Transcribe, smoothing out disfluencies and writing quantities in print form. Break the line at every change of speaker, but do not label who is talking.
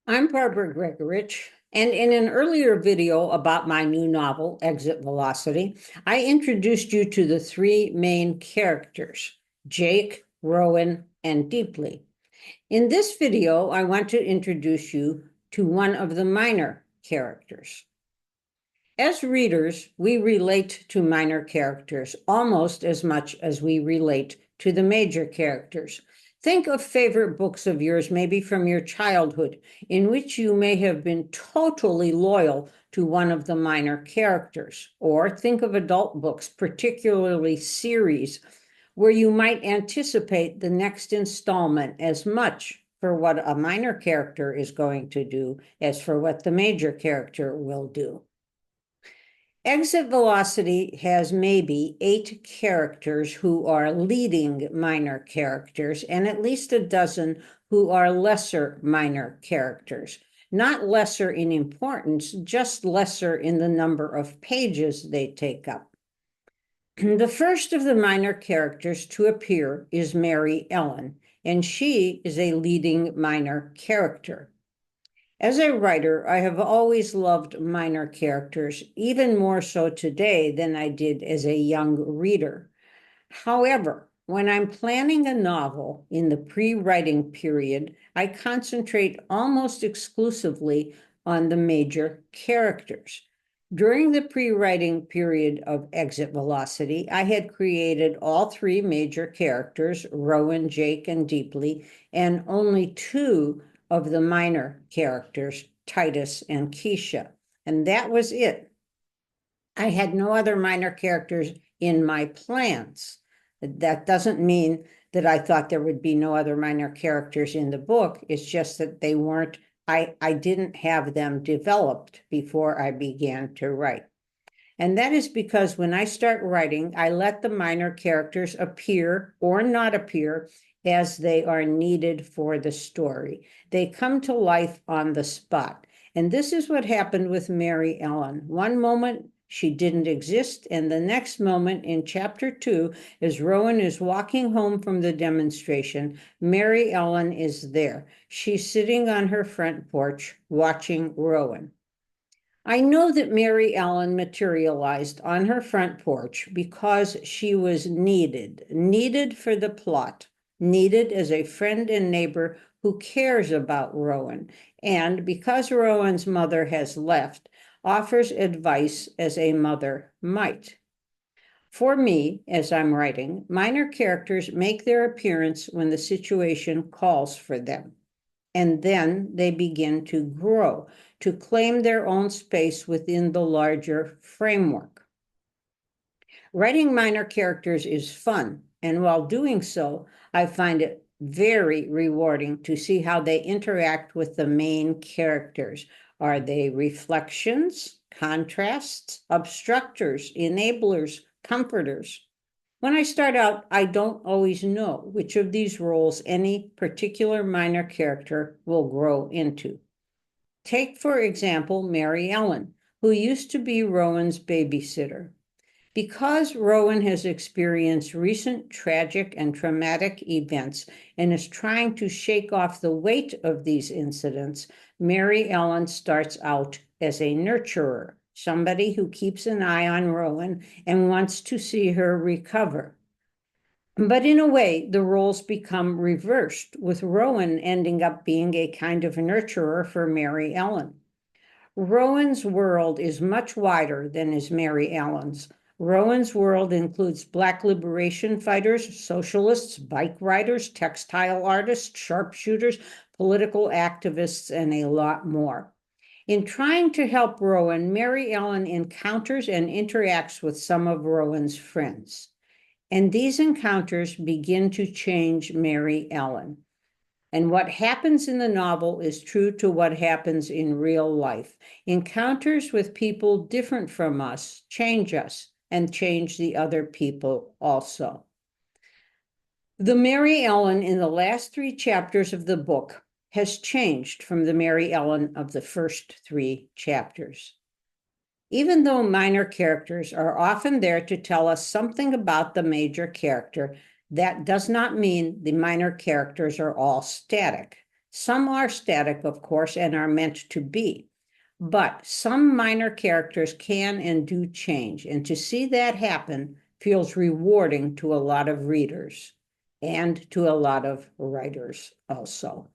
I'm Barbara Gregorich, and in an earlier video about my new novel, Exit Velocity, I introduced you to the three main characters, Jake, Rowan, and Deeply. In this video, I want to introduce you to one of the minor characters. As readers, we relate to minor characters almost as much as we relate to the major characters. Think of favorite books of yours, maybe from your childhood, in which you may have been totally loyal to one of the minor characters. Or think of adult books, particularly series, where you might anticipate the next installment as much for what a minor character is going to do as for what the major character will do. Exit Velocity has maybe 8 characters who are leading minor characters and at least a dozen who are lesser minor characters. Not lesser in importance, just lesser in the number of pages they take up. The first of the minor characters to appear is MaryEllen, and she is a leading minor character. As a writer, I have always loved minor characters, even more so today than I did as a young reader. However, when I'm planning a novel in the pre-writing period, I concentrate almost exclusively on the major characters. During the pre-writing period of Exit Velocity, I had created all three major characters, Rowan, Jake, and Deeply, and only two of the minor characters, Titus and Keisha. And that was it. I had no other minor characters in my plans. That doesn't mean that I thought there would be no other minor characters in the book. It's just that they weren't, I didn't have them developed before I began to write. And that is because when I start writing, I let the minor characters appear or not appear as they are needed for the story. They come to life on the spot. And this is what happened with MaryEllen. One moment she didn't exist, and the next moment in chapter 2, as Rowan is walking home from the demonstration, MaryEllen is there. She's sitting on her front porch watching Rowan. I know that MaryEllen materialized on her front porch because she was needed for the plot, needed as a friend and neighbor who cares about Rowan, and because Rowan's mother has left, offers advice as a mother might. For me, as I'm writing, minor characters make their appearance when the situation calls for them. And then they begin to grow, to claim their own space within the larger framework. Writing minor characters is fun, and while doing so, I find it very rewarding to see how they interact with the main characters. Are they reflections, contrasts, obstructors, enablers, comforters? When I start out, I don't always know which of these roles any particular minor character will grow into. Take, for example, MaryEllen, who used to be Rowan's babysitter. Because Rowan has experienced recent tragic and traumatic events and is trying to shake off the weight of these incidents, MaryEllen starts out as a nurturer, somebody who keeps an eye on Rowan and wants to see her recover. But in a way, the roles become reversed, with Rowan ending up being a kind of nurturer for MaryEllen. Rowan's world is much wider than is MaryEllen's. Rowan's world includes Black liberation fighters, socialists, bike riders, textile artists, sharpshooters, political activists, and a lot more. In trying to help Rowan, MaryEllen encounters and interacts with some of Rowan's friends. And these encounters begin to change MaryEllen. And what happens in the novel is true to what happens in real life. Encounters with people different from us change us and change the other people also. The MaryEllen in the last 3 chapters of the book has changed from the MaryEllen of the first 3 chapters. Even though minor characters are often there to tell us something about the major character, that does not mean the minor characters are all static. Some are static, of course, and are meant to be. But some minor characters can and do change, and to see that happen feels rewarding to a lot of readers and to a lot of writers also.